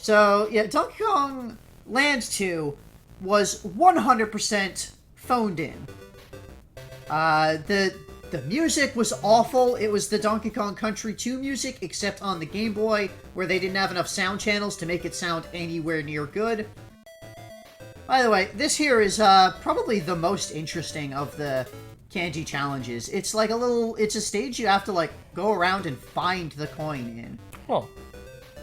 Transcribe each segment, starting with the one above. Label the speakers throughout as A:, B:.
A: So, yeah, Donkey Kong Land 2 was 100% phoned in. The music was awful. It was the Donkey Kong Country 2 music, except on the Game Boy, where they didn't have enough sound channels to make it sound anywhere near good. By the way, this here is probably the most interesting of the Kanji challenges. It's like it's a stage you have to, like, go around and find the coin in.
B: Oh.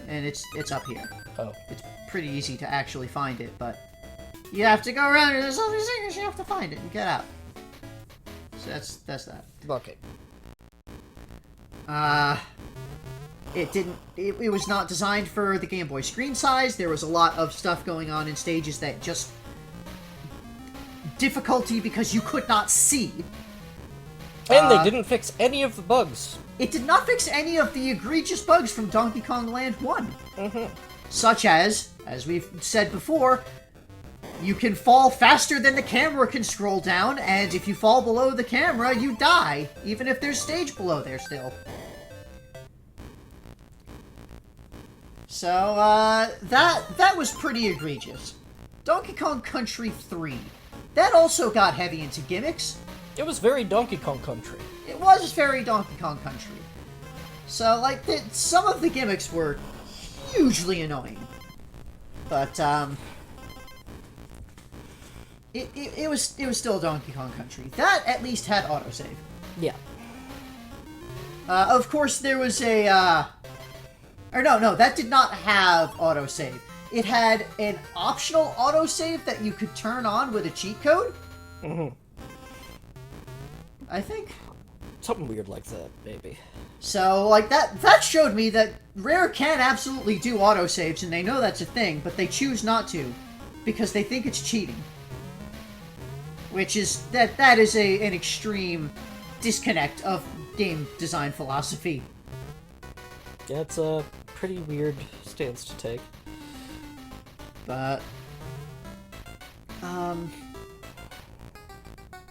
A: And it's up here.
B: Oh.
A: It's pretty easy to actually find it, but you have to go around and there's all these things, you have to find it and get out. So that's that.
B: Okay.
A: It was not designed for the Game Boy screen size. There was a lot of stuff going on in stages that just... difficulty because you could not see.
B: And they didn't fix any of the bugs.
A: It did not fix any of the egregious bugs from Donkey Kong Land 1.
B: Mm-hmm.
A: Such as we've said before, you can fall faster than the camera can scroll down, and if you fall below the camera, you die, even if there's stage below there still. So, that was pretty egregious. Donkey Kong Country 3. That also got heavy into gimmicks.
B: It was very Donkey Kong Country.
A: It was very Donkey Kong Country. So, like, some of the gimmicks were hugely annoying. But, it was still Donkey Kong Country. That at least had autosave.
B: Yeah.
A: Of course, there was a, or no, that did not have autosave. It had an optional autosave that you could turn on with a cheat code.
B: Mm-hmm.
A: I think.
B: Something weird like that, maybe.
A: So, like, that showed me that Rare can absolutely do autosaves, and they know that's a thing, but they choose not to, because they think it's cheating. Which is, that is an extreme disconnect of game design philosophy.
B: Yeah, it's a pretty weird stance to take.
A: But,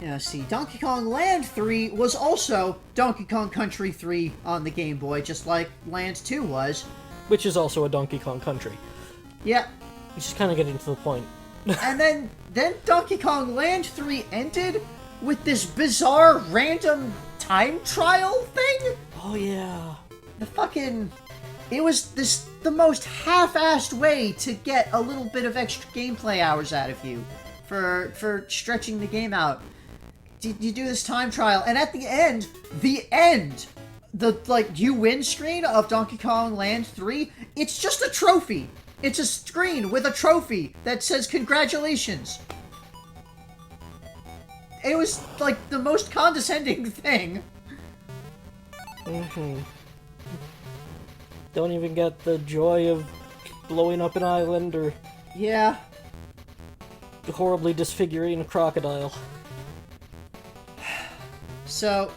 A: yeah, see, Donkey Kong Land 3 was also Donkey Kong Country 3 on the Game Boy, just like Land 2 was.
B: Which is also a Donkey Kong Country.
A: Yeah.
B: Which is kind of getting to the point.
A: And then Donkey Kong Land 3 ended with this bizarre random time trial thing?
B: Oh, yeah.
A: It was the most half-assed way to get a little bit of extra gameplay hours out of you for stretching the game out. You do this time trial, and at the end, the, like, you win screen of Donkey Kong Land 3, it's just a trophy. It's a screen with a trophy that says congratulations. It was, like, the most condescending thing.
B: Mm-hmm. Don't even get the joy of blowing up an island or...
A: Yeah.
B: Horribly disfiguring a crocodile.
A: So,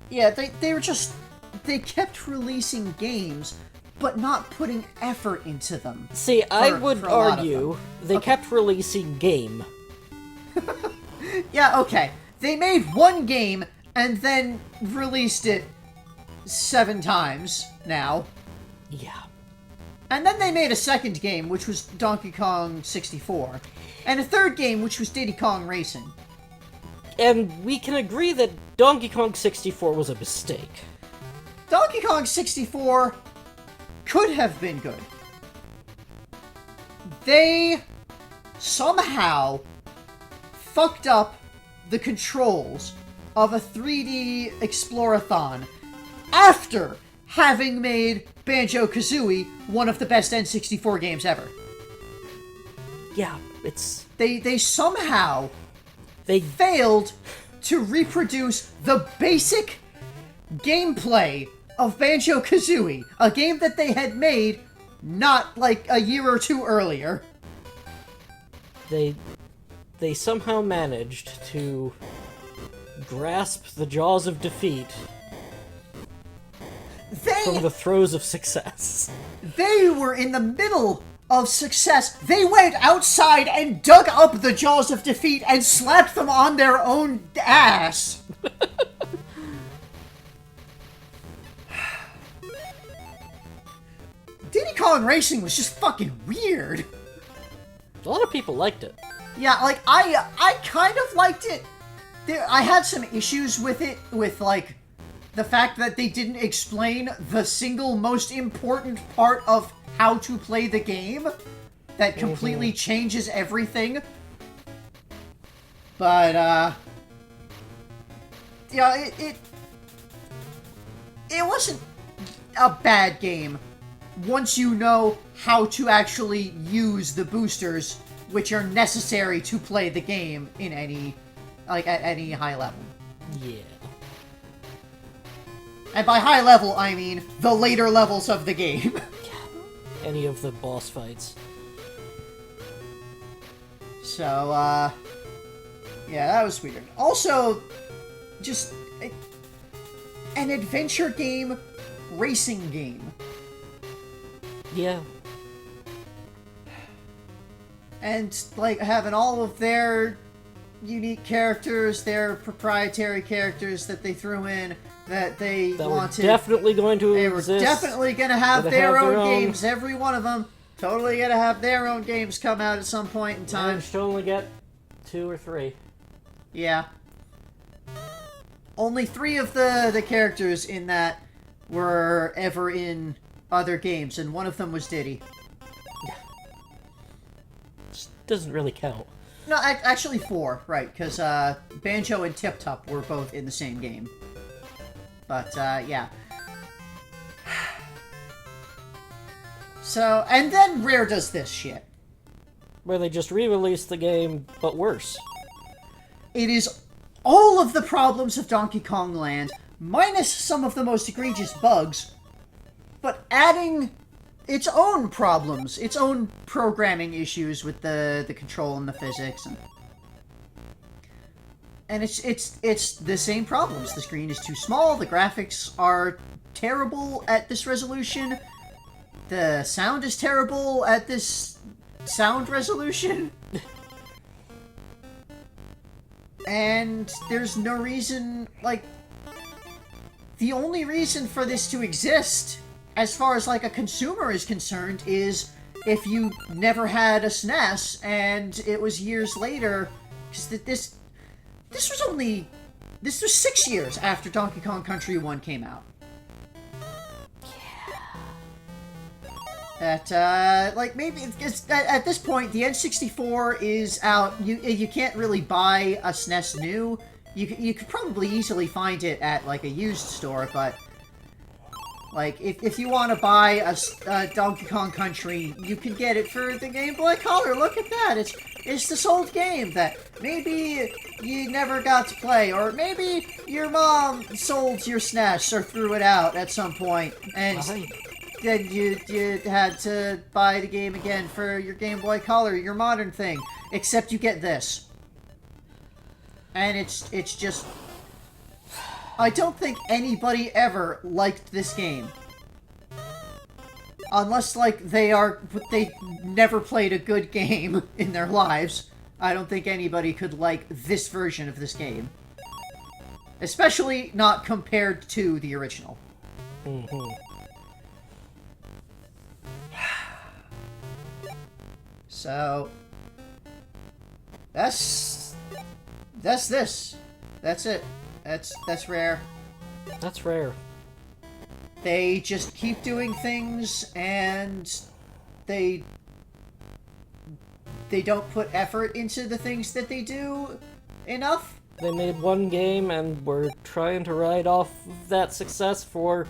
A: yeah, they were just... They kept releasing games, but not putting effort into them.
B: See, I would argue they kept releasing game.
A: Yeah, okay. They made one game and then released it 7 times now.
B: Yeah.
A: And then they made a second game, which was Donkey Kong 64. And a third game, which was Diddy Kong Racing.
B: And we can agree that Donkey Kong 64 was a mistake.
A: Donkey Kong 64 could have been good. They somehow fucked up the controls of a 3D Explorathon after having made Banjo-Kazooie one of the best N64 games ever.
B: Yeah, it's...
A: They somehow...
B: They
A: failed to reproduce the basic gameplay of Banjo-Kazooie, a game that they had made not like a year or two earlier.
B: They somehow managed to grasp the jaws of defeat from the throes of success.
A: They were in the middle of success. They went outside and dug up the jaws of defeat and slapped them on their own ass. Diddy Kong Racing was just fucking weird.
B: A lot of people liked it.
A: Yeah, like, I kind of liked it. I had some issues with it, with, like, the fact that they didn't explain the single most important part of how to play the game that completely changes everything. But, yeah, it wasn't a bad game once you know how to actually use the boosters, which are necessary to play the game in any, like, at any high level.
B: Yeah.
A: And by high level, I mean the later levels of the game.
B: Any of the boss fights.
A: So, yeah, that was weird. Also, just an adventure game, racing game.
B: Yeah.
A: And, like, having all of their unique characters, their proprietary characters that they threw in, that they wanted.
B: Were definitely going to
A: They
B: exist.
A: were definitely going to have their own games, every one of them. Totally going to have their own games come out at some point in time.
B: Managed to only get 2 or 3.
A: Yeah. Only 3 of the characters in that were ever in other games, and one of them was Diddy.
B: Doesn't really count.
A: No, actually 4, right, because Banjo and Tip Top were both in the same game. But, yeah. So, and then Rare does this shit.
B: Where they just re-released the game, but worse.
A: It is all of the problems of Donkey Kong Land, minus some of the most egregious bugs, but adding its own problems, its own programming issues with the control and the physics, and it's the same problems. The screen is too small, the graphics are terrible at this resolution, the sound is terrible at this sound resolution. And there's no reason, like, the only reason for this to exist, as far as, like, a consumer is concerned, is if you never had a SNES, and it was years later, because this was 6 years after Donkey Kong Country 1 came out. That, like, maybe it's at this point, the N64 is out. You can't really buy a SNES new. You could probably easily find it at, like, a used store, but, like, if you want to buy a Donkey Kong Country, you can get it for the Game Boy Color. Look at that. It's this old game that maybe you never got to play, or maybe your mom sold your SNES or threw it out at some point, and then you had to buy the game again for your Game Boy Color, your modern thing. Except you get this. And it's just... I don't think anybody ever liked this game. Unless, like, they never played a good game in their lives. I don't think anybody could like this version of this game. Especially not compared to the original. So, that's this. That's it. That's Rare.
B: That's Rare.
A: They just keep doing things, and they don't put effort into the things that they do enough.
B: They made one game, and we're trying to ride off that success for...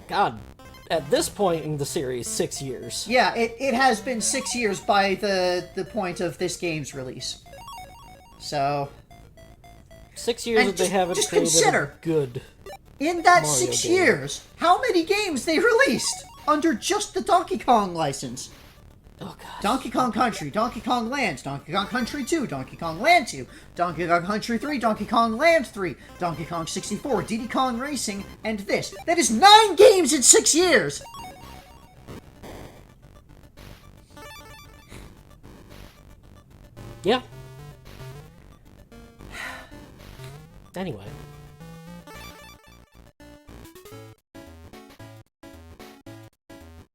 B: God, at this point in the series, 6 years.
A: Yeah, it has been 6 years by the point of this game's release. So...
B: 6 years that they haven't
A: just
B: created
A: consider,
B: a good
A: in that
B: Mario
A: 6
B: game.
A: years, how many games they released under just the Donkey Kong license?
B: Oh god.
A: Donkey Kong Country, Donkey Kong Land, Donkey Kong Country 2, Donkey Kong Land 2, Donkey Kong Country 3, Donkey Kong Land 3, Donkey Kong 64, Diddy Kong Racing, and this. That is 9 games in 6 years!
B: Yeah. Anyway.